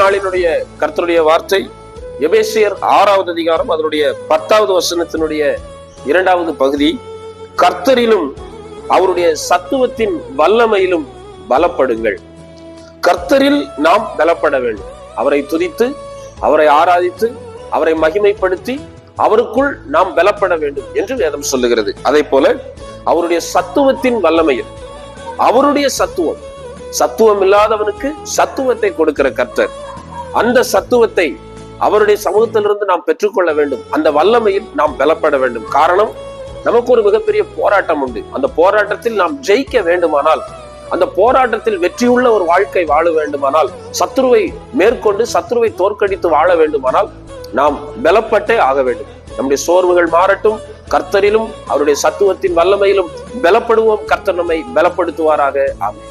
நாளினுடைய கர்த்தருடைய வார்த்தை எபேசியர் 6வது அதிகாரம் அதனுடைய 10வது வசனத்தினுடைய 2வது பகுதி. கர்த்தரிலும் அவருடைய சத்துவத்தின் வல்லமையிலும் பலப்படுங்கள். கர்த்தரில் நாம் பலப்பட வேண்டும். அவரை துதித்து, அவரை ஆராதித்து, அவரை மகிமைப்படுத்தி, அவருக்குள் நாம் பலப்பட வேண்டும் என்று வேதம் சொல்லுகிறது. அதே போல அவருடைய சத்துவத்தின் வல்லமையில், அவருடைய சத்துவம் இல்லாதவனுக்கு சத்துவத்தை கொடுக்கிற கர்த்தர், அந்த சத்துவத்தை அவருடைய சமூகத்திலிருந்து நாம் பெற்றுக்கொள்ள வேண்டும். அந்த வல்லமையில் நாம் பலப்பட வேண்டும். காரணம், நமக்கு ஒரு மிகப்பெரிய போராட்டம் உண்டு. அந்த போராட்டத்தில் நாம் ஜெயிக்க வேண்டுமானால், அந்த போராட்டத்தில் வெற்றியுள்ள ஒரு வாழ்க்கை வாழ வேண்டுமானால், சத்துருவை மேற்கொண்டு சத்துருவை தோற்கடித்து வாழ வேண்டுமானால் நாம் பலப்பட்டே ஆக வேண்டும். நம்முடைய சோர்வுகள் மாறட்டும். கர்த்தரிலும் அவருடைய சத்துவத்தின் வல்லமையிலும் பலப்படுவோம். கர்த்தர் நம்மை பலப்படுத்துவாராக. ஆமென்.